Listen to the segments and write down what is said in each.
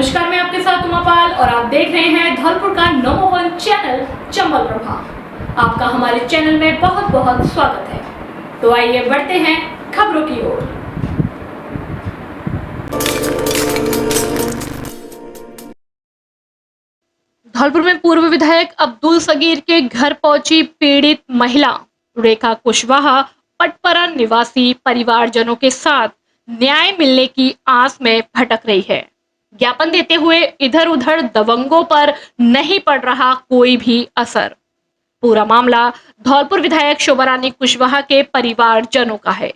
नमस्कार, मैं आपके साथ उमापाल और आप देख रहे हैं धौलपुर का नंबर 1 चैनल चंबल प्रभात। आपका हमारे चैनल में बहुत बहुत स्वागत है। तो आइए बढ़ते हैं खबरों की ओर। धौलपुर में पूर्व विधायक अब्दुल सगीर के घर पहुंची पीड़ित महिला रेखा कुशवाहा पटपरा निवासी परिवारजनों के साथ न्याय मिलने की आस में भटक रही है। ज्ञापन देते हुए इधर उधर दबंगों पर नहीं पड़ रहा कोई भी असर। पूरा मामला धौलपुर विधायक शोभारानी कुशवाहा के परिवारजनों का है।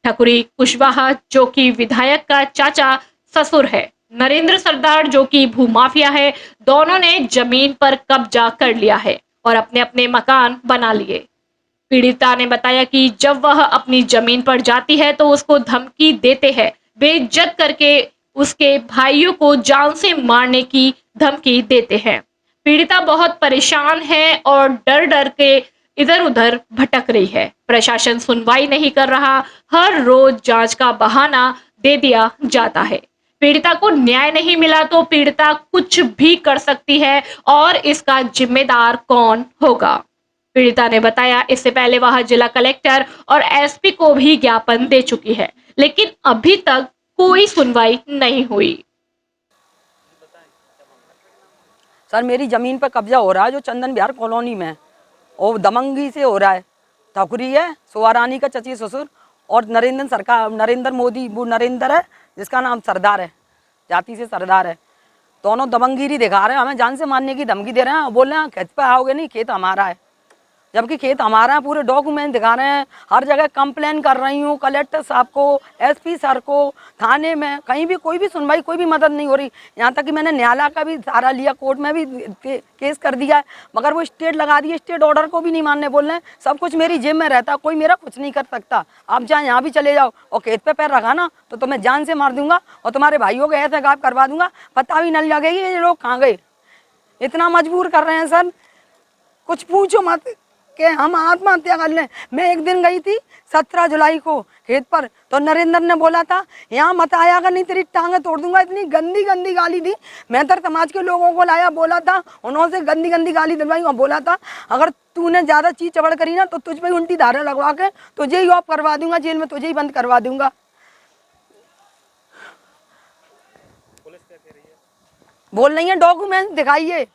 ठकुरी कुशवाहा जो कि विधायक का चाचा ससुर है, नरेंद्र सरदार जो कि भूमाफिया है, दोनों ने जमीन पर कब्जा कर लिया है और अपने अपने मकान बना लिए। पीड़िता ने बताया कि जब वह अपनी जमीन पर जाती है तो उसको धमकी देते हैं, बेइज्जत करके उसके भाइयों को जान से मारने की धमकी देते हैं। पीड़िता बहुत परेशान है और डर डर के इधर उधर भटक रही है। प्रशासन सुनवाई नहीं कर रहा, हर रोज जांच का बहाना दे दिया जाता है। पीड़िता को न्याय नहीं मिला तो पीड़िता कुछ भी कर सकती है और इसका जिम्मेदार कौन होगा। पीड़िता ने बताया इससे पहले वह जिला कलेक्टर और एसपी को भी ज्ञापन दे चुकी है, लेकिन अभी तक कोई सुनवाई नहीं हुई। सर, मेरी जमीन पर कब्जा हो रहा है जो चंदन विहार कॉलोनी में, और दमंगी से हो रहा है। ठकुरी है, शोभारानी का चची ससुर, और नरेंद्र मोदी, वो नरेंद्र है जिसका नाम सरदार है, जाति से सरदार है। दोनों दमंगिरी दिखा रहे हैं, हमें जान से मारने की धमकी दे रहे हैं। बोल रहे हैं खेत पे आओगे नहीं, खेत हमारा है, जबकि खेत हमारा है। पूरे डॉक्यूमेंट दिखा रहे हैं। हर जगह कंप्लेन कर रही हूँ, कलेक्टर साहब को, एसपी सर को, थाने में, कहीं भी कोई भी सुनवाई, कोई भी मदद नहीं हो रही। यहाँ तक कि मैंने न्यायालय का भी सहारा लिया, कोर्ट में भी केस कर दिया है, मगर वो स्टेट लगा दिए, स्टेट ऑर्डर को भी नहीं मानने बोल रहे हैं। सब कुछ मेरी जेब में रहता, कोई मेरा कुछ नहीं कर सकता। आप चाहे यहाँ भी चले जाओ और खेत पे पैर रखा ना तो तुम्हें जान से मार दूंगा और तुम्हारे भाइयों को ऐसे गायब करवा दूंगा, पता भी नहीं लगेगी ये लोग कहाँ गए। इतना मजबूर कर रहे हैं सर, कुछ पूछो मत कि हम आत्महत्या कर लें। मैं एक दिन गई थी 17 जुलाई को खेत पर, तो नरेंद्र ने बोला था यहाँ मत आया कर नहीं तेरी टांगे तोड़ दूंगा। इतनी गंदी गंदी गाली दी। मैं तो समाज के लोगों को लाया, बोला था, उन्होंने गंदी गंदी गाली दिलवाई और बोला था अगर तूने ज्यादा चीज चबड़ करी ना तो तुझ पे उल्टी धारा लगवा के तुझे ही ऑफ करवा दूंगा, जेल में तुझे ही बंद करवा दूंगा। बोल रही है डॉक्यूमेंट दिखाइए,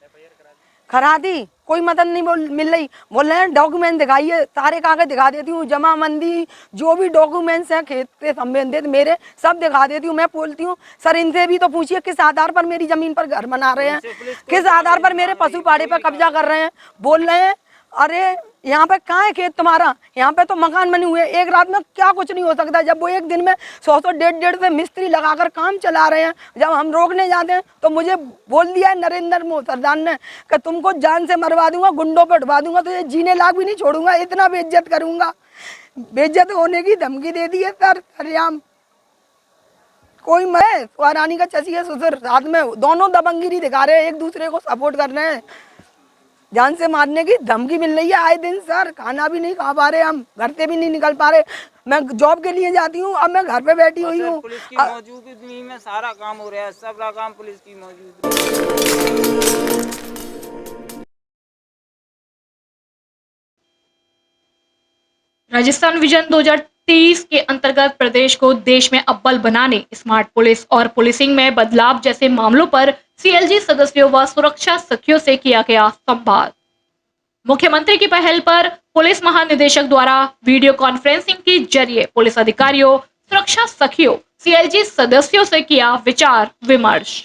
करा दी, कोई मदद नहीं मिल रही। बोल रहे हैं डॉक्यूमेंट दिखाइए, सारे कागज दिखा देती हूँ, जमाबंदी जो भी डॉक्यूमेंट्स हैं खेत से संबंधित मेरे सब दिखा देती हूँ। मैं बोलती हूँ सर इनसे भी तो पूछिए किस आधार पर मेरी जमीन पर घर बना रहे हैं, किस आधार पर मेरे पशु पाड़े पर कब्जा कर रहे हैं। बोल रहे हैं अरे यहाँ पे कहाँ है खेत तुम्हारा, यहाँ पे तो मकान बने हुए, एक रात में क्या कुछ नहीं हो सकता। जब वो एक दिन में 100 150 से मिस्त्री लगाकर काम चला रहे हैं, जब हम रोकने जाते हैं तो मुझे बोल दिया है नरेंद्र सरदार ने कि तुमको जान से मरवा दूंगा, गुंडों पे उठवा दूंगा, तो ये जीने लायक भी नहीं छोड़ूंगा, इतना बेइज्जत करूंगा। बेइज्जत होने की धमकी दे दी है सर हरियाम। कोई मैं शोभारानी का चची है ससुर, साथ में दोनों दबंगिरी दिखा रहे हैं, एक दूसरे को सपोर्ट कर रहे हैं, जान से मारने की धमकी मिल रही है आए दिन। सर खाना भी नहीं खा पा रहे, हम घर से भी नहीं निकल पा रहे। मैं जॉब के लिए जाती हूँ, अब मैं घर पे बैठी हुई हूँ। पुलिस की मौजूदगी में सारा काम हो रहा है, सब काम पुलिस की मौजूदगी। राजस्थान विजन 2030 के अंतर्गत प्रदेश को देश में अव्वल बनाने, स्मार्ट पुलिस और पुलिसिंग में बदलाव जैसे मामलों पर सीएलजी सदस्यों व सुरक्षा सखियों से किया गया संवाद। मुख्यमंत्री की पहल पर पुलिस महानिदेशक द्वारा वीडियो कॉन्फ्रेंसिंग के जरिए पुलिस अधिकारियों, सुरक्षा सखियों, सीएलजी सदस्यों से किया विचार विमर्श।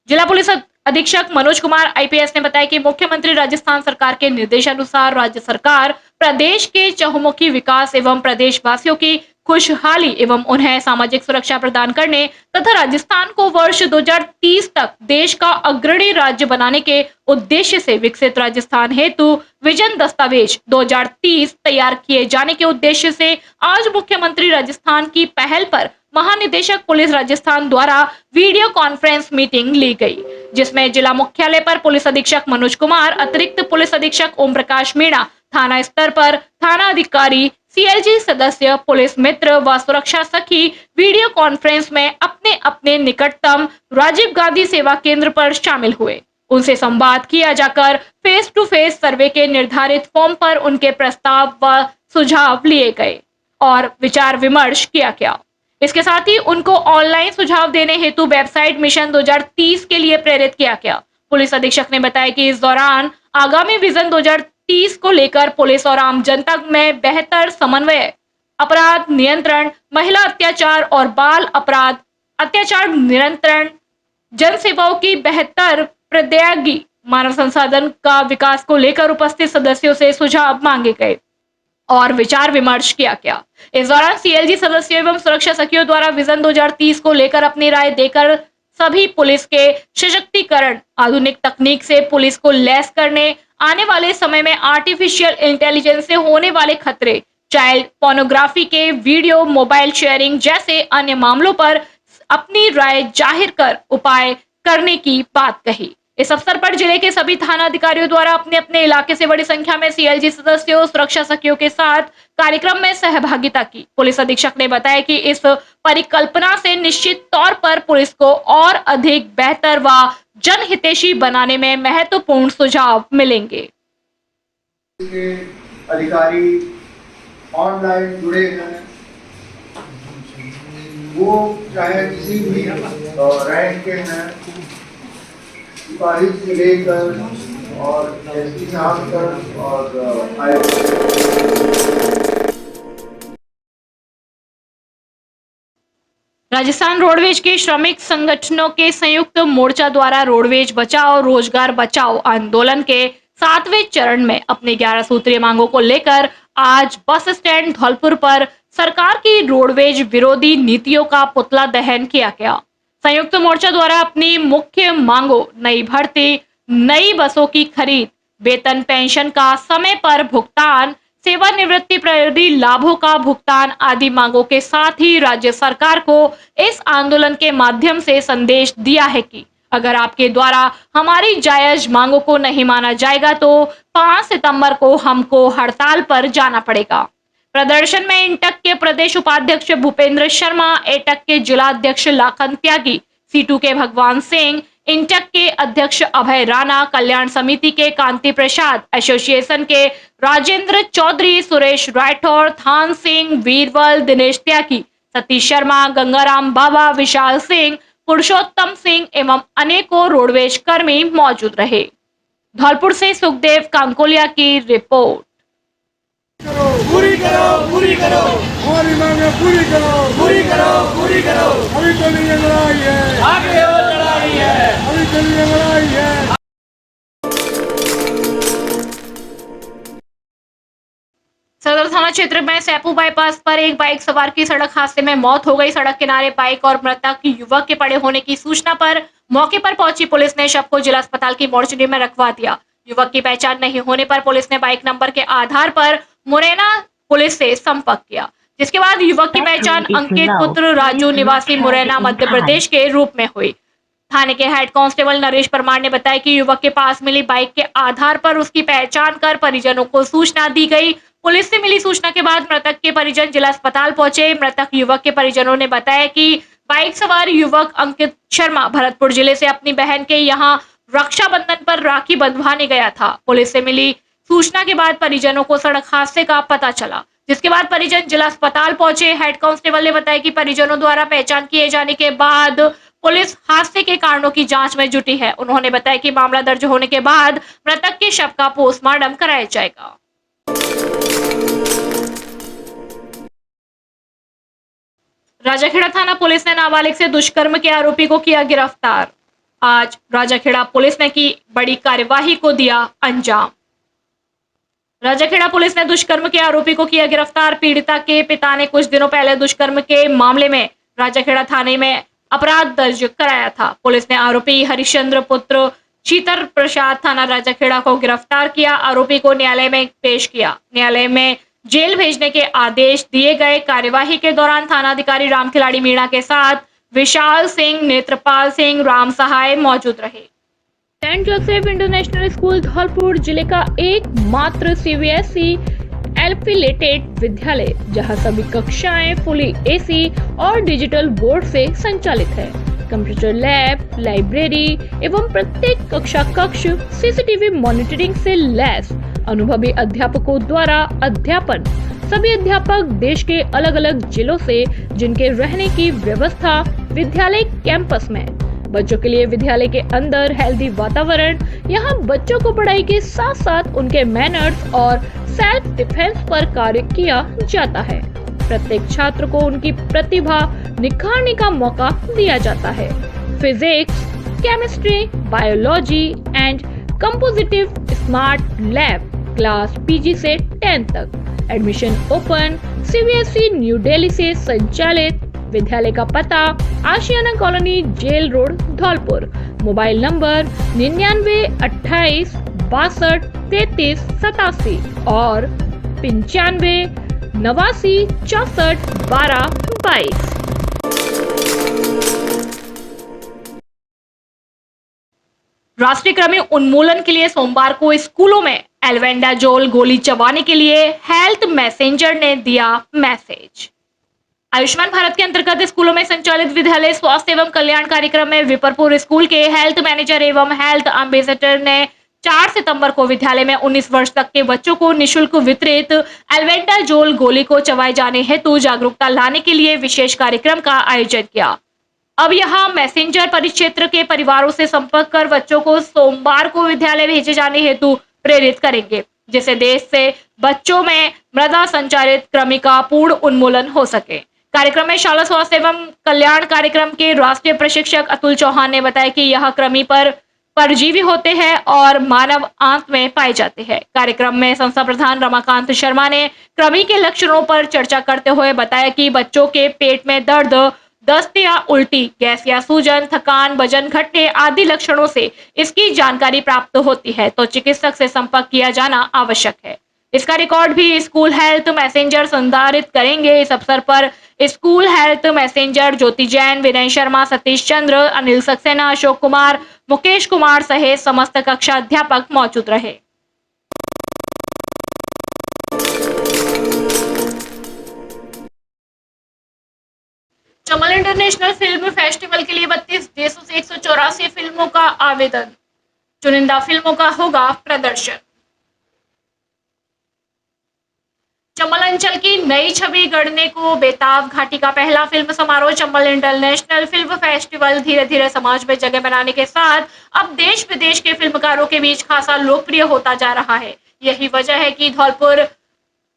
जिला पुलिस अधीक्षक मनोज कुमार आईपीएस ने बताया कि मुख्यमंत्री राजस्थान सरकार के निर्देशानुसार राज्य सरकार प्रदेश के चहुमुखी विकास एवं प्रदेशवासियों की खुशहाली एवं उन्हें सामाजिक सुरक्षा प्रदान करने तथा राजस्थान को वर्ष 2030 तक देश का अग्रणी राज्य बनाने के उद्देश्य से विकसित राजस्थान हेतु विजन दस्तावेज 2030 तैयार किए जाने के उद्देश्य से आज मुख्यमंत्री राजस्थान की पहल पर महानिदेशक पुलिस राजस्थान द्वारा वीडियो कॉन्फ्रेंस मीटिंग ली गई, जिसमें जिला मुख्यालय पर पुलिस अधीक्षक मनोज कुमार, अतिरिक्त पुलिस अधीक्षक ओम प्रकाश मीणा, थाना स्तर पर थाना अधिकारी सीएलजी सदस्य, पुलिस मित्र व सुरक्षा सखी वीडियो कॉन्फ्रेंस में अपने अपने निकटतम राजीव गांधी सेवा केंद्र पर शामिल हुए। उनसे संवाद किया जाकर फेस टू फेस सर्वे के निर्धारित फॉर्म पर उनके प्रस्ताव व सुझाव लिए गए और विचार विमर्श किया गया। इसके साथ ही उनको ऑनलाइन सुझाव देने हेतु वेबसाइट मिशन 2030 के लिए प्रेरित किया गया। पुलिस अधीक्षक ने बताया कि इस दौरान आगामी विजन 2030 को लेकर पुलिस और आम जनता में बेहतर समन्वय, अपराध नियंत्रण, महिला अत्याचार और बाल अपराध अत्याचार नियंत्रण, जन सेवाओं की बेहतर प्रौद्योगिकी, मानव संसाधन का विकास को लेकर उपस्थित सदस्यों से सुझाव मांगे गए और विचार विमर्श किया गया। इस दौरान सीएलजी सदस्यों एवं सुरक्षा सखियों द्वारा विजन 2030 को लेकर अपनी राय देकर सभी पुलिस के सशक्तिकरण, आधुनिक तकनीक से पुलिस को लैस करने, आने वाले समय में आर्टिफिशियल इंटेलिजेंस से होने वाले खतरे, चाइल्ड पोर्नोग्राफी के वीडियो, मोबाइल शेयरिंग जैसे अन्य मामलों पर अपनी राय जाहिर कर उपाय करने की बात कही। इस अवसर पर जिले के सभी थाना अधिकारियों द्वारा अपने अपने इलाके से बड़ी संख्या में सीएलजी सदस्यों, सुरक्षा सखियों के साथ कार्यक्रम में सहभागिता की। पुलिस अधीक्षक ने बताया कि इस परिकल्पना से निश्चित तौर पर पुलिस को और अधिक बेहतर व जनहितैषी बनाने में महत्वपूर्ण सुझाव मिलेंगे। अधिकारी ऑनलाइन जुड़े हैं, वो चाहे किसी भी रैंक के हैं, सिपाही से लेकर और एसपी साहब तक और राजस्थान रोडवेज के श्रमिक संगठनों के संयुक्त मोर्चा द्वारा रोडवेज बचाओ रोजगार बचाओ आंदोलन के 7वें चरण में अपने 11 सूत्रीय मांगों को लेकर आज बस स्टैंड धौलपुर पर सरकार की रोडवेज विरोधी नीतियों का पुतला दहन किया गया। संयुक्त मोर्चा द्वारा अपनी मुख्य मांगों, नई भर्ती, नई बसों की खरीद, वेतन पेंशन का समय पर भुगतान, सेवानिवृत्ति प्रतिनिधि लाभों का भुगतान आदि मांगों के साथ ही राज्य सरकार को इस आंदोलन के माध्यम से संदेश दिया है कि अगर आपके द्वारा हमारी जायज मांगों को नहीं माना जाएगा तो 5 सितंबर को हमको हड़ताल पर जाना पड़ेगा। प्रदर्शन में इंटक के प्रदेश उपाध्यक्ष भूपेंद्र शर्मा, एटक के जिलाध्यक्ष लाखन त्यागी, सीटू के भगवान सिंह, इंटक के अध्यक्ष अभय राणा, कल्याण समिति के कांति प्रसाद, एसोसिएशन के राजेंद्र चौधरी, सुरेश राठौर, थान सिंह, वीरवल, दिनेश त्यागी, सतीश शर्मा, गंगाराम बाबा, विशाल सिंह, पुरुषोत्तम सिंह एवं अनेकों रोडवेज कर्मी मौजूद रहे। धौलपुर से सुखदेव कांकोलिया की रिपोर्ट। पूरी करो हमारी मांगे पूरी करो अभी तो नहीं लड़ाई है, आगे और लड़ाई है, अभी तो नहीं लड़ाई है। सदर थाना क्षेत्र में सैपू बाईपास पर एक बाइक सवार की सड़क हादसे में मौत हो गई। सड़क किनारे बाइक और मृतक युवक के पड़े होने की सूचना पर मौके पर पहुंची पुलिस ने शव को जिला अस्पताल की मोर्चरी में रखवा दिया। युवक की पहचान नहीं होने पर पुलिस ने बाइक नंबर के आधार पर मुरैना पुलिस से संपर्क किया, जिसके बाद युवक की पहचान अंकित पुत्र राजू निवासी मुरैना मध्य प्रदेश के रूप में हुई। थाने के हेड कांस्टेबल नरेश परमार ने बताया कि युवक के पास मिली बाइक के आधार पर उसकी पहचान कर परिजनों को सूचना दी गई। पुलिस से मिली सूचना के बाद मृतक के परिजन जिला अस्पताल पहुंचे। मृतक युवक के परिजनों ने बताया कि बाइक सवार युवक अंकित शर्मा भरतपुर जिले से अपनी बहन के यहाँ रक्षाबंधन पर राखी बंधवाने गया था। पुलिस से मिली सूचना के बाद परिजनों को सड़क हादसे का पता चला, जिसके बाद परिजन जिला अस्पताल पहुंचे। हेड कांस्टेबल ने बताया कि परिजनों द्वारा पहचान किए जाने के बाद पुलिस हादसे के कारणों की जांच में जुटी है। उन्होंने बताया कि मामला दर्ज होने के बाद मृतक के शव का पोस्टमार्टम कराया जाएगा। राजाखेड़ा थाना पुलिस ने नाबालिग से दुष्कर्म के आरोपी को किया गिरफ्तार। आज राजाखेड़ा पुलिस ने की बड़ी कार्यवाही को दिया अंजाम। राजाखेड़ा पुलिस ने दुष्कर्म के आरोपी को किया गिरफ्तार। पीड़िता के पिता ने कुछ दिनों पहले दुष्कर्म के मामले में राजाखेड़ा थाने में अपराध दर्ज कराया था। पुलिस ने आरोपी हरिश्चंद्र पुत्र शीतर प्रसाद थाना राजाखेड़ा को गिरफ्तार किया। आरोपी को न्यायालय में पेश किया। न्यायालय में जेल भेजने के आदेश दिए गए। कार्यवाही के दौरान थानाधिकारी राम खिलाड़ी मीणा के साथ विशाल सिंह, नेत्रपाल सिंह, राम सहाय मौजूद रहे। Saint Joseph International School Dholpur जिले का एकमात्र सीबीएसई एफिलेटेड विद्यालय जहां सभी कक्षाएं फुली एसी और डिजिटल बोर्ड से संचालित है। कंप्यूटर लैब, लाइब्रेरी एवं प्रत्येक कक्षा कक्ष सीसीटीवी मॉनिटरिंग से लैस, अनुभवी अध्यापकों द्वारा अध्यापन। सभी अध्यापक देश के अलग अलग जिलों से, जिनके रहने की व्यवस्था विद्यालय कैंपस में। बच्चों के लिए विद्यालय के अंदर हेल्दी वातावरण। यहाँ बच्चों को पढ़ाई के साथ साथ उनके मैनर्स और सेल्फ डिफेंस पर कार्य किया जाता है। प्रत्येक छात्र को उनकी प्रतिभा निखारने का मौका दिया जाता है। Physics, chemistry, biology and compositive smart lab class PG से 10 तक। Admission open. CBSE New Delhi से संचालित। विद्यालय का पता Ashiyana colony, jail road, Dholpur. Mobile number 99 28 62 33 87 और 95 89 64 12 22। राष्ट्रीय कृमि उन्मूलन के लिए सोमवार को स्कूलों में एल्बेंडाजोल गोली चबाने के लिए हेल्थ मैसेंजर ने दिया मैसेज। आयुष्मान भारत के अंतर्गत स्कूलों में संचालित विद्यालय स्वास्थ्य एवं कल्याण कार्यक्रम में विपरपुर स्कूल के हेल्थ मैनेजर एवं हेल्थ एम्बेसडर ने 4 सितंबर को विद्यालय में 19 वर्ष तक के बच्चों को निशुल्क वितरित एल्बेंडाजोल गोली को चबाए जाने हेतु जागरूकता लाने के लिए विशेष कार्यक्रम का आयोजन किया। अब यहाँ मैसेंजर परिक्षेत्र के परिवारों से संपर्क कर बच्चों को सोमवार को विद्यालय भेजे जाने हेतु प्रेरित करेंगे, जिससे देश से बच्चों में मृदा संचारित कृमि का पूर्ण उन्मूलन हो सके। कार्यक्रम में शाला स्वास्थ्य एवं कल्याण कार्यक्रम के राष्ट्रीय प्रशिक्षक अतुल चौहान ने बताया कि यह कृमि पर परजीवी होते हैं और मानव आंत में पाए जाते हैं। कार्यक्रम में संस्था प्रधान रमाकांत शर्मा ने कृमि के लक्षणों पर चर्चा करते हुए बताया कि बच्चों के पेट में दर्द, दस्त या उल्टी, गैस या सूजन, थकान, वजन घटने आदि लक्षणों से इसकी जानकारी प्राप्त होती है तो चिकित्सक से संपर्क किया जाना आवश्यक है। इसका रिकॉर्ड भी स्कूल हेल्थ मैसेंजर संधारित करेंगे। इस अवसर पर स्कूल हेल्थ मैसेंजर ज्योति जैन, विनय शर्मा, सतीश चंद्र, अनिल सक्सेना, अशोक कुमार, मुकेश कुमार सहित समस्त कक्षा अध्यापक मौजूद रहे। चमल इंटरनेशनल फिल्म फेस्टिवल के लिए 32 देशों से 184 फिल्मों का आवेदन। चुनिंदा फिल्मों का होगा प्रदर्शन। चंबल अंचल की नई छवि गढ़ने को बेताब घाटी का पहला फिल्म समारोह चंबल इंटरनेशनल फिल्म फेस्टिवल धीरे धीरे समाज में जगह बनाने के साथ अब देश विदेश के फिल्मकारों के बीच खासा लोकप्रिय होता जा रहा है। यही वजह है कि धौलपुर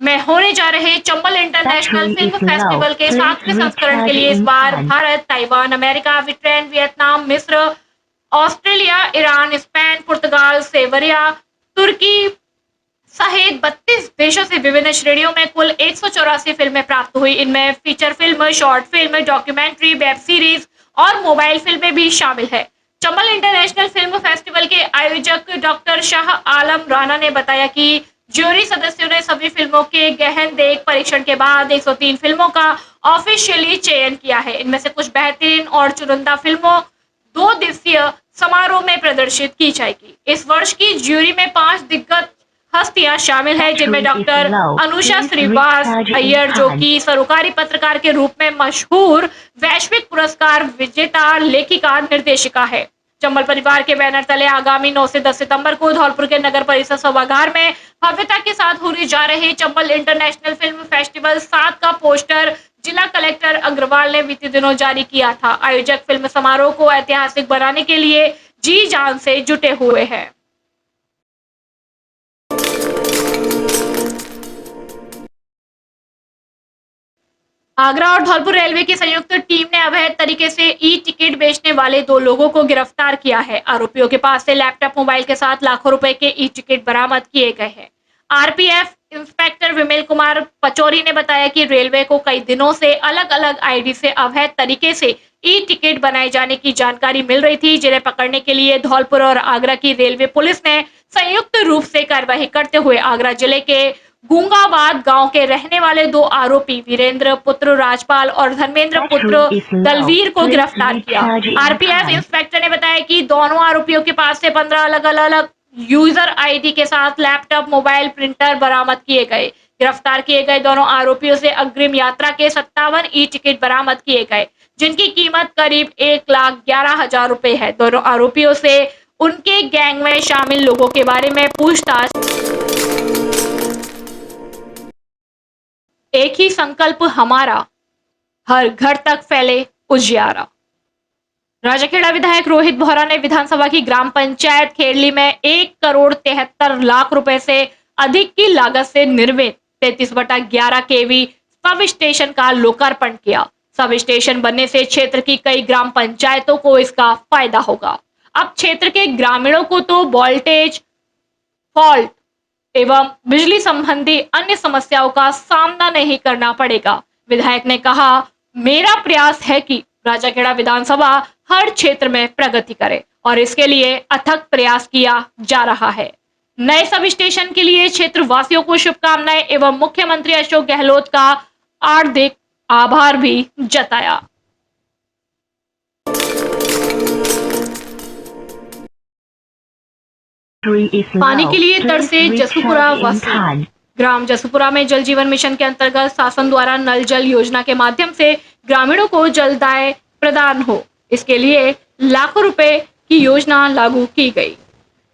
में होने जा रहे चंबल इंटरनेशनल फिल्म फेस्टिवल के 7वें संस्करण के लिए इस बार Bharat, Taiwan, America, Britain, Vietnam, मिस्र, ऑस्ट्रेलिया, ईरान, स्पेन, पुर्तगाल, सेवर्या, तुर्की सहित 32 देशों से विभिन्न श्रेणियों में कुल 184 फिल्में प्राप्त हुई। इनमें feature film, short film, documentary, web series और मोबाइल फिल्में भी शामिल है। चंबल इंटरनेशनल फिल्म फेस्टिवल के आयोजक डॉक्टर शाह आलम राणा ने बताया कि ज्यूरी सदस्यों ने सभी फिल्मों के गहन देख परीक्षण के बाद 103 फिल्मों का ऑफिशियली चयन किया है। इनमें से कुछ बेहतरीन और चुनिंदा फिल्मों 2 दिवसीय समारोह में प्रदर्शित की जाएगी। इस वर्ष की ज्यूरी में 5 दिग्गज हस्तियां शामिल हैं, जिनमें डॉक्टर अनुषा श्रीवास अय्यर, जो कि सरोकारी पत्रकार के रूप में मशहूर वैश्विक पुरस्कार विजेता लेखिका निर्देशिका है। चंबल परिवार के बैनर तले आगामी 9 से 10 सितंबर को धौलपुर के नगर परिषद सभागार में भव्यता के साथ होने जा रहे चंबल इंटरनेशनल फिल्म फेस्टिवल 7 का पोस्टर जिला कलेक्टर अग्रवाल ने बीते दिनों जारी किया था। आयोजक फिल्म समारोह को ऐतिहासिक बनाने के लिए जी जान से जुटे हुए हैं। आगरा और धौलपुर रेलवे की संयुक्त टीम ने अवैध तरीके से ई टिकट बेचने वाले 2 लोगों को गिरफ्तार किया है। आरोपियों के पास से लैपटॉप, मोबाइल के साथ लाखों रुपए के ई टिकट बरामद किए गए हैं। आरपीएफ इंस्पेक्टर विमल कुमार पचौरी ने बताया कि रेलवे को कई दिनों से अलग अलग आईडी से अवैध तरीके से ई टिकट बनाए जाने की जानकारी मिल रही थी, जिन्हें पकड़ने के लिए धौलपुर और आगरा की रेलवे पुलिस ने संयुक्त रूप से कार्रवाई करते हुए आगरा जिले के गूंगाबाद गांव के रहने वाले 2 आरोपी वीरेंद्र पुत्र राजपाल और धर्मेंद्र पुत्र दलवीर को गिरफ्तार किया। आरपीएफ इंस्पेक्टर ने बताया कि दोनों आरोपियों के पास से 15 अलग अलग यूजर आईडी के साथ लैपटॉप, मोबाइल, प्रिंटर बरामद किए गए। गिरफ्तार किए गए दोनों आरोपियों से अग्रिम यात्रा के 57 ई टिकट बरामद किए गए, जिनकी कीमत करीब 1,11,000 रुपए है। दोनों आरोपियों से उनके गैंग में शामिल लोगों के बारे में पूछताछ। एक ही संकल्प हमारा, हर घर तक फैले उजियारा। राजाखेड़ा विधायक रोहित बोहरा ने विधानसभा की ग्राम पंचायत खेड़ली में 1,73,00,000 रुपए से अधिक की लागत से निर्मित 33/11 केवी सब स्टेशन का लोकार्पण किया। सब स्टेशन बनने से क्षेत्र की कई ग्राम पंचायतों को इसका फायदा होगा। अब क्षेत्र के ग्रामीणों को तो वोल्टेज फॉल्ट एवं बिजली संबंधी अन्य समस्याओं का सामना नहीं करना पड़ेगा। विधायक ने कहा, मेरा प्रयास है कि राजाखेड़ा विधानसभा हर क्षेत्र में प्रगति करे और इसके लिए अथक प्रयास किया जा रहा है। नए सब स्टेशन के लिए क्षेत्र वासियों को शुभकामनाएं एवं मुख्यमंत्री अशोक गहलोत का हार्दिक आभार भी जताया। पानी के लिए तरसे जसूपुरा वासी। ग्राम जसूपुरा में जल जीवन मिशन के अंतर्गत शासन द्वारा नल जल योजना के माध्यम से ग्रामीणों को जलदाय प्रदान हो, इसके लिए लाखों रुपए की योजना लागू की गई।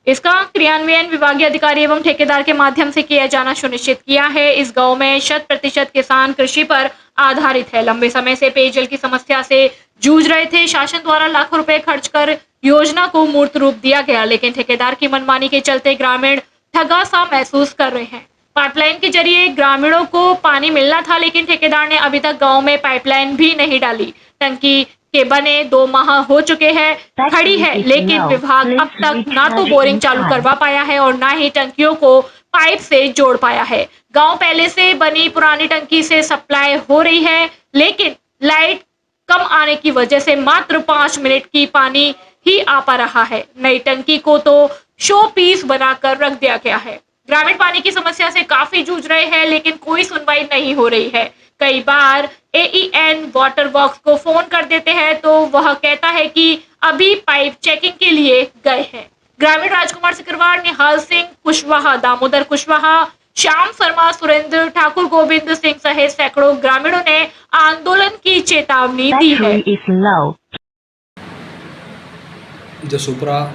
इसका क्रियान्वयन विभागीय अधिकारी एवं ठेकेदार के माध्यम से किया जाना सुनिश्चित किया है। इस गांव में 100% किसान कृषि पर आधारित है। लंबे समय से पेयजल की समस्या से जूझ रहे थे। शासन द्वारा लाखों रुपए खर्च कर योजना को मूर्त रूप दिया गया, लेकिन ठेकेदार की मनमानी के चलते ग्रामीण ठगा सा महसूस कर रहे हैं। पाइपलाइन के जरिए ग्रामीणों को पानी मिलना था, लेकिन ठेकेदार ने अभी तक गांव में पाइपलाइन भी नहीं डाली। टंकी के बने 2 माह हो चुके हैं, खड़ी है, लेकिन विभाग अब तक ना तो बोरिंग चालू करवा पाया है और ना ही टंकियों को पाइप से जोड़ पाया है। गांव पहले से बनी पुरानी टंकी से सप्लाई हो रही है, लेकिन लाइट कम आने की वजह से मात्र 5 मिनट की पानी ही आ पा रहा है। नई टंकी को तो शो पीस बनाकर रख दिया गया है। ग्रामीण पानी की समस्या से काफी जूझ रहे हैं, लेकिन कोई सुनवाई नहीं हो रही है। कई बार AEN वाटर वर्क्स को फोन कर देते हैं तो वह कहता है कि अभी पाइप चेकिंग के लिए गए हैं। ग्रामीण राजकुमार सिकरवार, निहाल सिंह कुशवाहा, दामोदर कुशवाहा, श्याम शर्मा, सुरेंद्र ठाकुर, गोविंद सिंह सहित सैकड़ों ग्रामीणों ने आंदोलन की चेतावनी दी है। जसूपुरा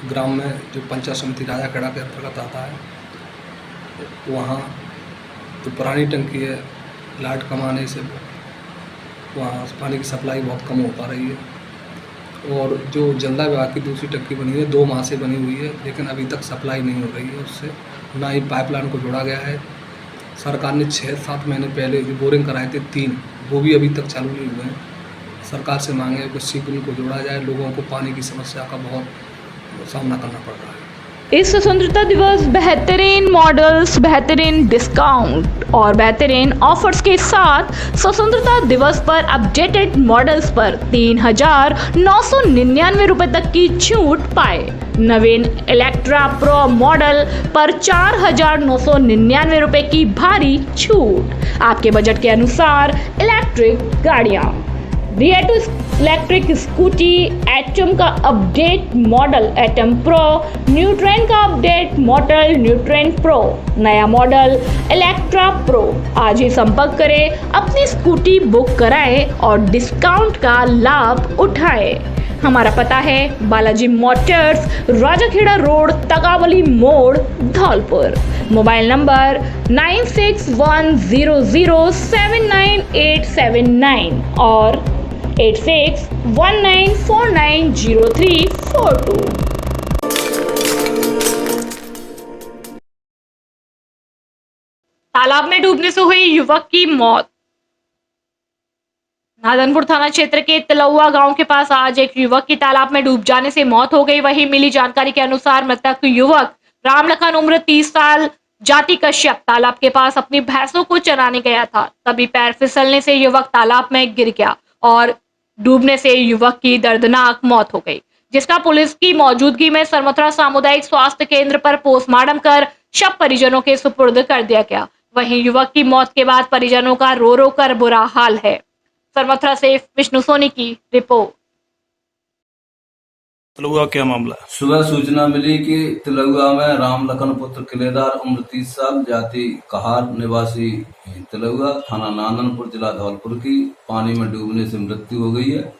ग्राम में जो पंचायत समिति राजाखेड़ा के अंतर्गत आता है, वहाँ जो पुरानी टंकी है, लाइट कम आने से वहाँ पानी की सप्लाई बहुत कम हो पा रही है। और जो जलदाय विभाग की दूसरी टंकी बनी है, 2 माह से बनी हुई है, लेकिन अभी तक सप्लाई नहीं हो रही है उससे, ना ही पाइपलाइन को जोड़ा गया है। सरकार ने 6-7 महीने पहले जो बोरिंग कराए थे 3, वो भी अभी तक चालू नहीं हुए हैं। सरकार से मांगे कि शीघ्र इनको जोड़ा जाए, लोगों को पानी की समस्या का बहुत सामना करना पड़ रहा है। इस स्वतंत्रता दिवस बेहतरीन मॉडल्स, बेहतरीन डिस्काउंट और बेहतरीन ऑफर्स के साथ स्वतंत्रता दिवस पर अपडेटेड मॉडल्स पर 3,999 रुपए तक की छूट पाए। नवीन इलेक्ट्रा प्रो मॉडल पर 4,999 रुपए की भारी छूट। आपके बजट के अनुसार इलेक्ट्रिक गाड़ियां। रिएटो इलेक्ट्रिक स्कूटी, एटम का अपडेट मॉडल एटम प्रो, न्यूट्रेन का अपडेट मॉडल न्यूट्रेन प्रो, नया मॉडल इलेक्ट्रा प्रो। आज ही संपर्क करें, अपनी स्कूटी बुक कराएं और डिस्काउंट का लाभ उठाएं। हमारा पता है बालाजी मोटर्स, राजाखेड़ा रोड, तगावली मोड़, धौलपुर। मोबाइल नंबर 9610079879 और 8619490342। तालाब में डूबने से हुई युवक की मौत। नादनपुर थाना क्षेत्र के तिलौआ गांव के पास आज एक युवक की तालाब में डूब जाने से मौत हो गई। वहीं मिली जानकारी के अनुसार मृतक युवक रामलखन, उम्र 30 साल, जाति कश्यप, तालाब के पास अपनी भैंसों को चराने गया था। तभी पैर फिसलने से युवक तालाब में गिर गया और डूबने से युवक की दर्दनाक मौत हो गई, जिसका पुलिस की मौजूदगी में सरमथुरा सामुदायिक स्वास्थ्य केंद्र पर पोस्टमार्टम कर शव परिजनों के सुपुर्द कर दिया गया। वहीं युवक की मौत के बाद परिजनों का रो रो कर बुरा हाल है। सरमथुरा से विष्णु सोनी की रिपोर्ट। तलुआ क्या मामला है? सुबह सूचना मिली कि तिलौआ में राम लखन पुत्र किलेदार उम्र 30 साल जाति कहार निवासी तिलौआ थाना नांदनपुर जिला धौलपुर की पानी में डूबने से मृत्यु हो गई है।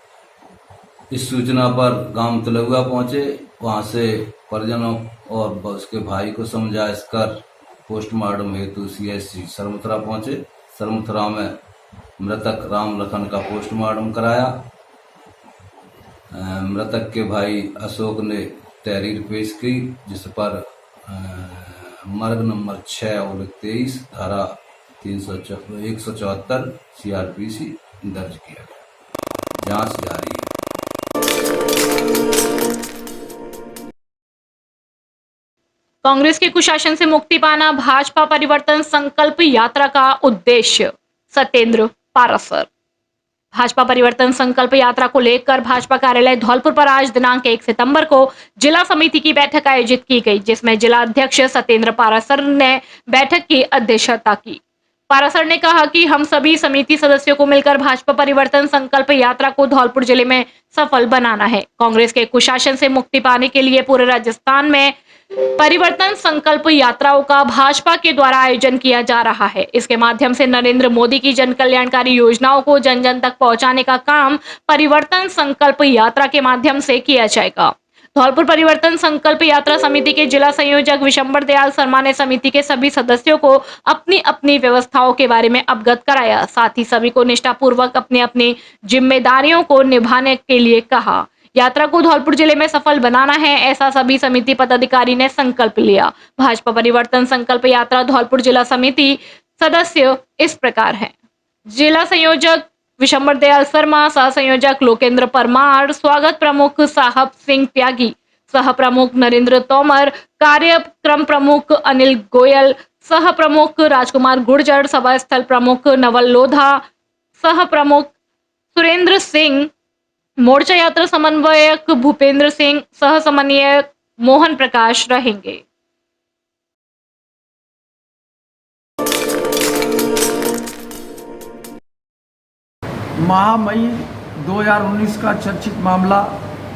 इस सूचना पर गांव तिलौआ पहुंचे, वहां से परिजनों और उसके भाई को समझाइश कर पोस्टमार्टम हेतु CHC सरमुथरा पहुंचे। सरमुथरा में मृतक राम लखन का पोस्टमार्टम कराया। मृतक के भाई अशोक ने तहरीर पेश की, जिस पर मर्ग नंबर 6 और 23 धारा 174 CRPC दर्ज किया गया। जांच जारी है। कांग्रेस के कुशासन से मुक्ति पाना भाजपा परिवर्तन संकल्प यात्रा का उद्देश्य, सत्येंद्र पारासर। भाजपा परिवर्तन संकल्प यात्रा को लेकर भाजपा कार्यालय धौलपुर पर आज दिनांक 1 सितंबर को जिला समिति की बैठक आयोजित की गई, जिसमें जिला अध्यक्ष सत्येंद्र पारासर ने बैठक की अध्यक्षता की। पारासर ने कहा कि हम सभी समिति सदस्यों को मिलकर भाजपा परिवर्तन संकल्प यात्रा को धौलपुर जिले में सफल बनाना है। कांग्रेस के कुशासन से मुक्ति पाने के लिए पूरे राजस्थान में परिवर्तन संकल्प यात्राओं का भाजपा के द्वारा आयोजन किया जा रहा है। इसके माध्यम से नरेंद्र मोदी की जन कल्याणकारी योजनाओं को जन जन तक पहुंचाने का काम परिवर्तन संकल्प यात्रा के माध्यम से किया जाएगा। धौलपुर परिवर्तन संकल्प यात्रा समिति के जिला संयोजक विशंबर दयाल शर्मा ने समिति के सभी सदस्यों को अपनी अपनी व्यवस्थाओं के बारे में अवगत कराया। साथ ही सभी को निष्ठापूर्वक अपनी अपनी जिम्मेदारियों को निभाने के लिए कहा। यात्रा को धौलपुर जिले में सफल बनाना है, ऐसा सभी समिति पदाधिकारी ने संकल्प लिया। भाजपा परिवर्तन संकल्प यात्रा धौलपुर जिला समिति सदस्य इस प्रकार हैं: जिला संयोजक विशंबर दयाल शर्मा, सह संयोजक लोकेंद्र परमार, स्वागत प्रमुख साहब सिंह त्यागी, सह प्रमुख नरेंद्र तोमर, कार्यक्रम प्रमुख अनिल गोयल, सह प्रमुख राजकुमार गुर्जर, सभा स्थल प्रमुख नवल लोधा, सह प्रमुख सुरेंद्र सिंह, मोर्चा यात्रा समन्वयक भूपेंद्र सिंह, सह समन्वयक मोहन प्रकाश रहेंगे। मई 2019 का चर्चित मामला,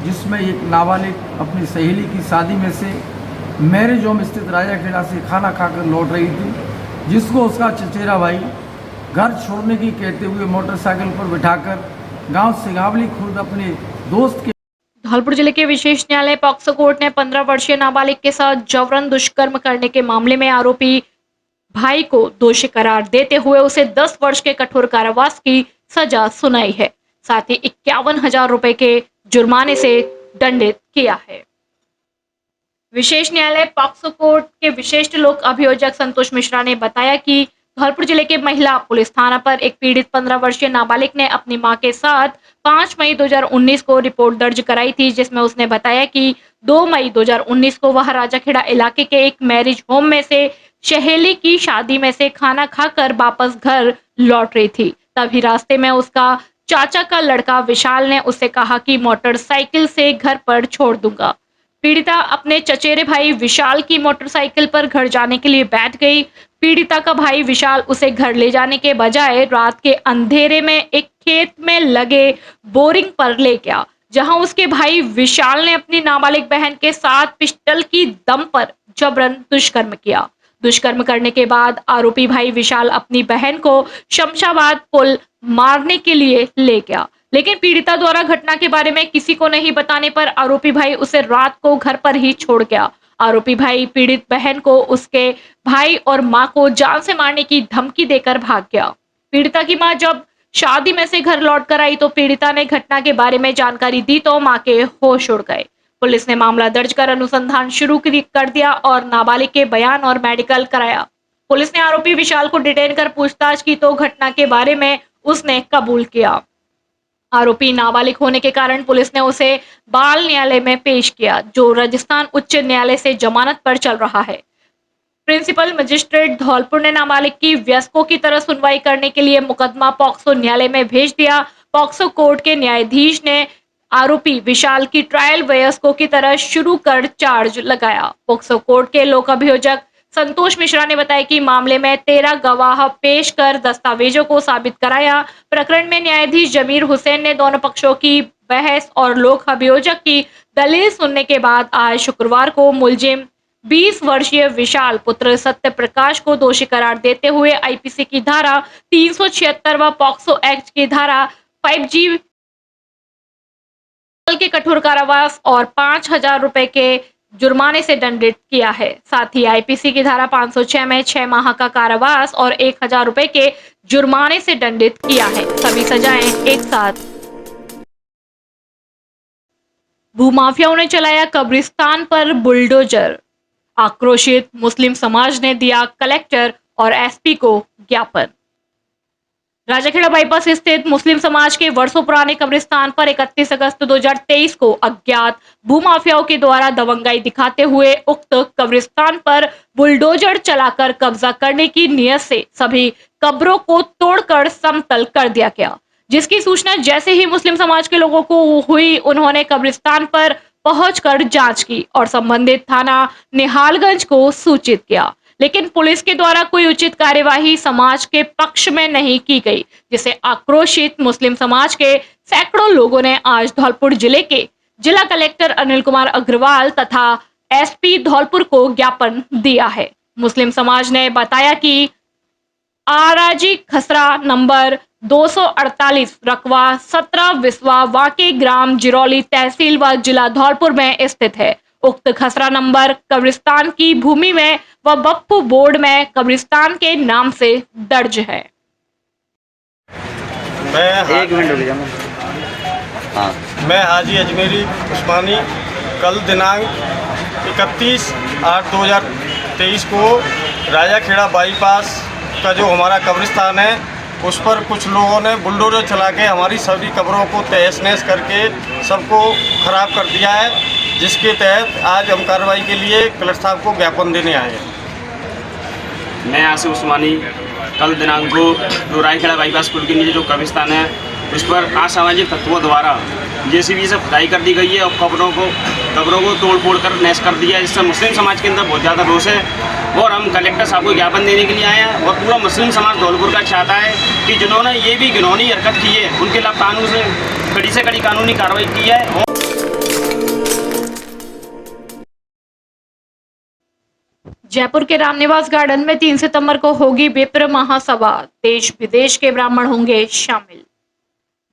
जिसमें एक नाबालिग अपनी सहेली की शादी में से मैरिज होम स्थित राजाखेड़ा से खाना खाकर लौट रही थी, जिसको उसका चचेरा भाई घर छोड़ने की कहते हुए मोटरसाइकिल पर बिठाकर गांव सिंगावली खुर्द अपने दोस्त के धौलपुर जिले के विशेष न्यायालय पॉक्सो कोर्ट ने 15 वर्षीय नाबालिग के साथ जबरन दुष्कर्म करने के मामले में आरोपी भाई को दोषी करार देते हुए उसे 10 वर्ष के कठोर कारावास की सजा सुनाई है। साथ ही 51,000 रुपए के जुर्माने से दंडित किया है। विशेष न्यायालय पॉक्सो कोर्ट के विशिष्ट लोक अभियोजक संतोष मिश्रा ने बताया कि धौलपुर जिले के महिला पुलिस थाना पर एक पीड़ित 15 वर्षीय नाबालिग ने अपनी मां के साथ 5 मई 2019 को रिपोर्ट दर्ज कराई थी, जिसमें उसने बताया कि 2 मई 2019 को वह राजाखेड़ा इलाके के एक मैरिज होम में से सहेली की शादी में से खाना खाकर वापस घर लौट रही थी। तभी रास्ते में उसका चाचा का लड़का विशाल ने उससे कहा कि मोटरसाइकिल से घर पर छोड़ दूंगा। पीड़िता अपने चचेरे भाई विशाल की मोटरसाइकिल पर घर जाने के लिए बैठ गई। पीड़िता का भाई विशाल उसे घर ले जाने के बजाय रात के अंधेरे में एक खेत में लगे बोरिंग पर ले गया, जहां उसके भाई विशाल ने अपनी नाबालिग बहन के साथ पिस्टल की दम पर जबरन दुष्कर्म किया। दुष्कर्म करने के बाद आरोपी भाई विशाल अपनी बहन को शमशाबाद पुल मारने के लिए ले गया, लेकिन पीड़िता द्वारा घटना के बारे में किसी को नहीं बताने पर आरोपी भाई उसे रात को घर पर ही छोड़ गया। आरोपी भाई पीड़ित बहन को उसके भाई और मां को जान से मारने की धमकी देकर भाग गया। पीड़िता की मां जब शादी में से घर लौट कर आई तो पीड़िता ने घटना के बारे में जानकारी दी तो मां के होश उड़ गए। पुलिस ने मामला दर्ज कर अनुसंधान शुरू कर दिया और नाबालिग के बयान और मेडिकल कराया। पुलिस ने आरोपी विशाल को डिटेन कर पूछताछ की तो घटना के बारे में उसने कबूल किया। आरोपी नाबालिग होने के कारण पुलिस ने उसे बाल न्यायालय में पेश किया, जो राजस्थान उच्च न्यायालय से जमानत पर चल रहा है। प्रिंसिपल मजिस्ट्रेट धौलपुर ने नाबालिग की वयस्कों की तरह सुनवाई करने के लिए मुकदमा पॉक्सो न्यायालय में भेज दिया। पॉक्सो कोर्ट के न्यायाधीश ने आरोपी विशाल की ट्रायल वयस्कों की तरह शुरू कर चार्ज लगाया। पॉक्सो कोर्ट के लोक अभियोजक संतोष मिश्रा ने बताया कि मामले में 13 गवाह पेश कर दस्तावेजों को साबित कराया। प्रकरण में न्यायाधीश जमीर हुसैन ने दोनों पक्षों की बहस और लोक अभियोजक की दलील सुनने के बाद आज शुक्रवार को मुलजिम 20 वर्षीय विशाल पुत्र सत्य प्रकाश को दोषी करार देते हुए आईपीसी की धारा 376 व पॉक्सो एक्ट की धारा 5G के कठोर कारावास और 5,000 रुपए के जुर्माने से दंडित किया है। साथ ही आईपीसी की धारा 506 में 6 माह का कारावास और 1,000 रुपए के जुर्माने से दंडित किया है। सभी सजाएं एक साथ। भूमाफियाओं ने चलाया कब्रिस्तान पर बुलडोजर। आक्रोशित मुस्लिम समाज ने दिया कलेक्टर और एसपी को ज्ञापन। राजाखेड़ा बाईपास स्थित मुस्लिम समाज के वर्षों पुराने कब्रिस्तान पर 31 अगस्त 2023 को अज्ञात भूमाफियाओं के द्वारा दबंगाई दिखाते हुए उक्त कब्रिस्तान पर बुलडोजर चलाकर कब्जा करने की नियत से सभी कब्रों को तोड़कर समतल कर दिया गया, जिसकी सूचना जैसे ही मुस्लिम समाज के लोगों को हुई, उन्होंने कब्रिस्तान पर पहुंचकर जांच की और संबंधित थाना निहालगंज को सूचित किया, लेकिन पुलिस के द्वारा कोई उचित कार्यवाही समाज के पक्ष में नहीं की गई, जिसे आक्रोशित मुस्लिम समाज के सैकड़ों लोगों ने आज धौलपुर जिले के जिला कलेक्टर अनिल कुमार अग्रवाल तथा एसपी धौलपुर को ज्ञापन दिया है। मुस्लिम समाज ने बताया कि आराजी खसरा नंबर 248 रकवा 17 विसवा वाके ग्राम जिरौली तहसील व जिला धौलपुर में स्थित है। उक्त खसरा नंबर कब्रिस्तान की भूमि में व बप्पू बोर्ड में कब्रिस्तान के नाम से दर्ज है। मैं हाजी अजमेरी उस्मानी कल दिनांक 31/8/2023 को राजाखेड़ा बाईपास का जो हमारा कब्रिस्तान है उस पर कुछ लोगों ने बुलडोजर चला के हमारी सभी कब्रों को तहस नहस करके सबको खराब कर दिया है, जिसके तहत आज हम कार्रवाई के लिए कलेक्टर साहब को ज्ञापन देने आए हैं। मैं आसिफ उस्मानी कल दिनांक को जो रायखेड़ा बाईपास पुल के नीचे जो कब्रिस्तान है उस पर असामाजिक तत्वों द्वारा जेसीबी से खुदाई कर दी गई है और कब्रों को तोड़ फोड़ कर नैश कर दिया है, जिससे मुस्लिम समाज के अंदर बहुत ज़्यादा रोष है और हम कलेक्टर साहब को ज्ञापन देने के लिए आए हैं। और पूरा मुस्लिम समाज धौलपुर का चाहता है कि जिन्होंने ये भी घिनौनी हरकत की है उनके खिलाफ कानून से कड़ी कानूनी कार्रवाई की है। जयपुर के रामनिवास गार्डन में 3 सितंबर को होगी विप्र महासभा, देश विदेश के ब्राह्मण होंगे शामिल।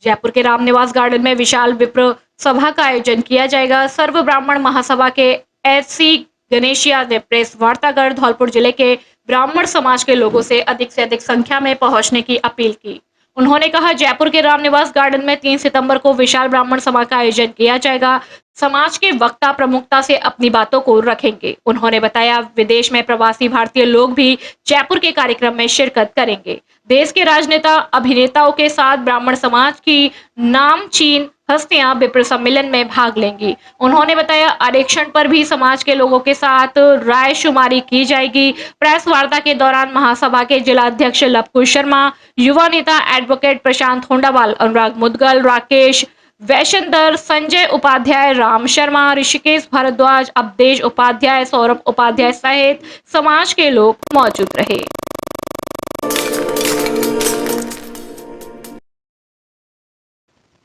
जयपुर के रामनिवास गार्डन में विशाल विप्र सभा का आयोजन किया जाएगा। सर्व ब्राह्मण महासभा के एससी गणेशिया ने प्रेस वार्ता कर धौलपुर जिले के ब्राह्मण समाज के लोगों से अधिक संख्या में पहुंचने की अपील की। उन्होंने कहा, जयपुर के रामनिवास गार्डन में 3 सितंबर को विशाल ब्राह्मण सभा का आयोजन किया जाएगा। समाज के वक्ता प्रमुखता से अपनी बातों को रखेंगे। उन्होंने बताया, विदेश में प्रवासी भारतीय लोग भी जयपुर के कार्यक्रम में शिरकत करेंगे। देश के राजनेता अभिनेताओं के साथ ब्राह्मण समाज की नामचीन हस्तियां विप्र सम्मेलन में भाग लेंगी। उन्होंने बताया, आरक्षण पर भी समाज के लोगों के साथ राय शुमारी की जाएगी। प्रेस वार्ता के दौरान महासभा के जिला अध्यक्ष लवकुश शर्मा, युवा नेता एडवोकेट प्रशांत होंडावाल, अनुराग मुदगल, राकेश वैशंदर, संजय उपाध्याय, राम शर्मा, ऋषिकेश भारद्वाज, अवधेश उपाध्याय, सौरभ उपाध्याय सहित समाज के लोग मौजूद रहे।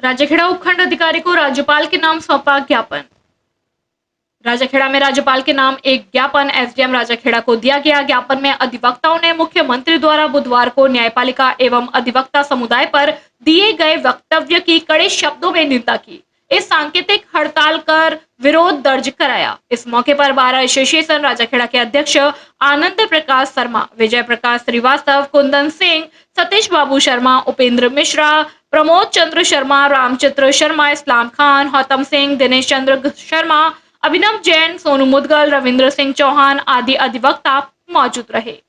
राजाखेड़ा उपखंड अधिकारी को राज्यपाल के नाम सौंपा ज्ञापन। राजाखेड़ा में राज्यपाल के नाम एक ज्ञापन एसडीएम राजाखेड़ा को दिया गया। ज्ञापन में अधिवक्ताओं ने मुख्यमंत्री द्वारा बुधवार को न्यायपालिका एवं अधिवक्ता समुदाय पर दिए गए वक्तव्य की कड़े शब्दों में निंदा की। इस सांकेतिक हड़ताल कर विरोध दर्ज कराया। इस मौके पर बार एसोसिएशन राजाखेड़ा के अध्यक्ष आनंद प्रकाश शर्मा, विजय प्रकाश श्रीवास्तव, कुंदन सिंह, सतीश बाबू शर्मा, उपेंद्र मिश्रा, प्रमोद चंद्र शर्मा, रामचंद्र शर्मा, इस्लाम खान, हौतम सिंह, दिनेश चंद्र शर्मा, अभिनव जैन, सोनू मुदगल, रविंद्र सिंह चौहान आदि अधिवक्ता मौजूद रहे।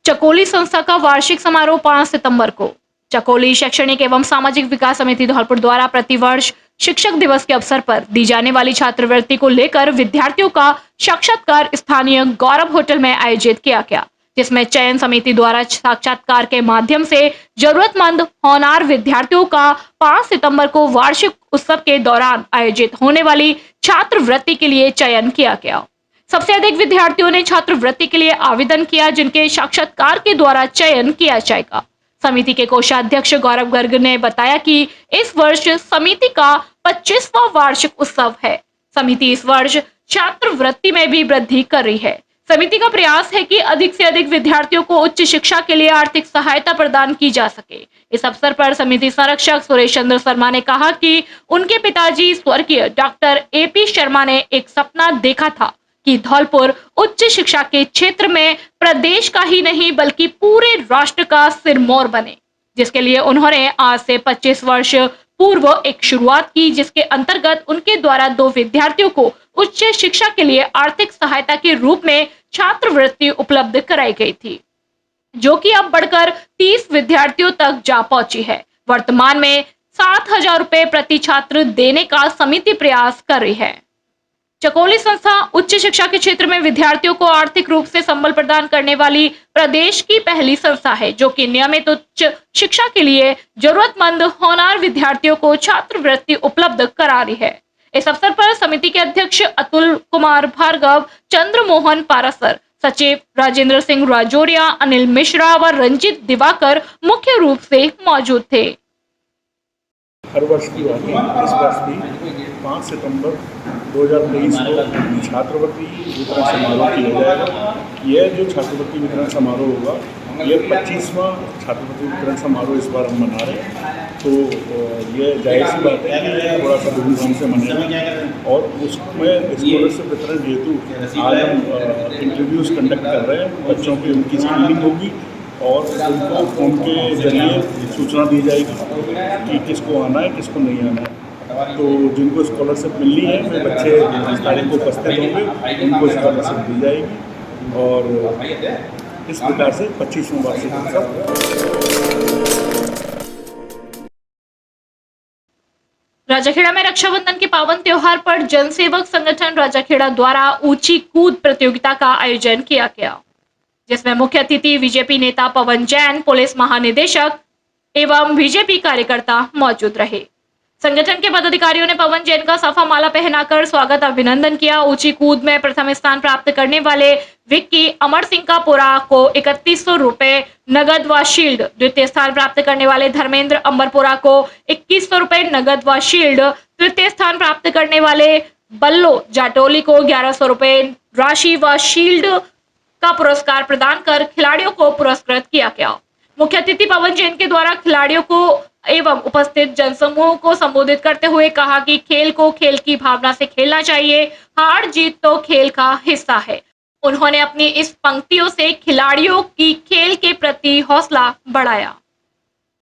चकोली संस्था का वार्षिक समारोह 5 सितंबर को। चकोली शैक्षणिक एवं सामाजिक विकास समिति धौलपुर द्वारा प्रतिवर्ष शिक्षक दिवस के अवसर पर दी जाने वाली छात्रवृत्ति को लेकर विद्यार्थियों का साक्षात्कार स्थानीय गौरव होटल में आयोजित किया गया, जिसमें चयन समिति द्वारा साक्षात्कार के माध्यम से जरूरतमंद होनहार विद्यार्थियों का 5 सितंबर को वार्षिक उत्सव के दौरान आयोजित होने वाली छात्रवृत्ति के लिए चयन किया गया। सबसे अधिक विद्यार्थियों ने छात्रवृत्ति के लिए आवेदन किया, जिनके साक्षात्कार के द्वारा चयन किया जाएगा। समिति के कोषाध्यक्ष गौरव गर्ग ने बताया कि इस वर्ष समिति का 25वां वार्षिक उत्सव है। समिति इस वर्ष छात्रवृत्ति में भी वृद्धि कर रही है। समिति का प्रयास है कि अधिक से अधिक विद्यार्थियों को उच्च शिक्षा के लिए आर्थिक सहायता प्रदान की जा सके। इस अवसर पर समिति संरक्षक सुरेश चंद्र शर्मा ने कहा कि उनके पिताजी स्वर्गीय डॉक्टर AP शर्मा ने एक सपना देखा था कि धौलपुर उच्च शिक्षा के क्षेत्र में प्रदेश का ही नहीं बल्कि पूरे राष्ट्र का सिरमौर बने, जिसके लिए उन्होंने आज से 25 वर्ष पूर्व एक शुरुआत की, जिसके अंतर्गत उनके द्वारा 2 विद्यार्थियों को उच्च शिक्षा के लिए आर्थिक सहायता के रूप में छात्रवृत्ति उपलब्ध कराई गई थी, जो कि अब बढ़कर 30 विद्यार्थियों तक जा पहुंची है। वर्तमान में 7,000 रुपए प्रति छात्र देने का समिति प्रयास कर रही है। चकोली संस्था उच्च शिक्षा के क्षेत्र में विद्यार्थियों को आर्थिक रूप से संबल प्रदान करने वाली प्रदेश की पहली संस्था है, जो कि नियमित उच्च शिक्षा के लिए जरूरतमंद होनहार विद्यार्थियों को छात्रवृत्ति उपलब्ध करा रही है। इस अवसर पर समिति के अध्यक्ष अतुल कुमार भार्गव, चंद्रमोहन पारासर, सचिव राजेंद्र सिंह राजौरिया, अनिल मिश्रा व रंजित दिवाकर मुख्य रूप से मौजूद थे। हर वर्ष की बात है, इस वर्ष भी 5 सितंबर 2023 को छात्रवृत्ति वितरण समारोह किया जाएगा। यह जो छात्रवृत्ति वितरण समारोह होगा, यह 25वां छात्रवृत्ति वितरण समारोह इस बार हम मना रहे हैं। तो यह जाहिर सी बात है कि थोड़ा सा धूमधाम से मनाएंगे और उसमें स्कॉलरशिप वितरण हेतु आज हम इंटरव्यूज़ कंडक्ट कर रहे हैं। बच्चों की उनकी स्क्रीनिंग होगी और उनको फोन के जरिए सूचना दी जाएगी कि किसको आना है, किसको नहीं आना है। तो जिनको स्कॉलरशिप मिलनी है वे बच्चे इस तारीख को उपस्थित होंगे, उनको स्कॉलरशिप दी जाएगी और इस प्रकार से 25वां वार्षिक उत्सव। राजाखेड़ा में रक्षाबंधन के पावन त्योहार पर जनसेवक संगठन राजाखेड़ा द्वारा ऊंची कूद प्रतियोगिता का आयोजन किया गया, जिसमें मुख्य अतिथि बीजेपी नेता पवन जैन, पुलिस महानिदेशक एवं बीजेपी कार्यकर्ता मौजूद रहे। संगठन के पदाधिकारियों ने पवन जैन का साफा माला पहनाकर स्वागत अभिनंदन किया। ऊंची कूद में प्रथम स्थान प्राप्त करने वाले विक्की अमर सिंह का पुरा को 3100 रुपए नगद व शील्ड, द्वितीय स्थान प्राप्त करने वाले धर्मेंद्र अंबरपुरा को 2100 रुपए नगद व शील्ड, तृतीय स्थान प्राप्त करने वाले बल्लो जाटोली को 1100 रुपए राशि व शील्ड का पुरस्कार प्रदान कर खिलाड़ियों को पुरस्कृत किया गया। मुख्य अतिथि पवन जैन के द्वारा खिलाड़ियों को एवं उपस्थित जनसमूह को संबोधित करते हुए कहा कि खेल को खेल की भावना से खेलना चाहिए, हार जीत तो खेल का हिस्सा है। उन्होंने अपनी इस पंक्तियों से खिलाड़ियों की खेल के प्रति हौसला बढ़ाया।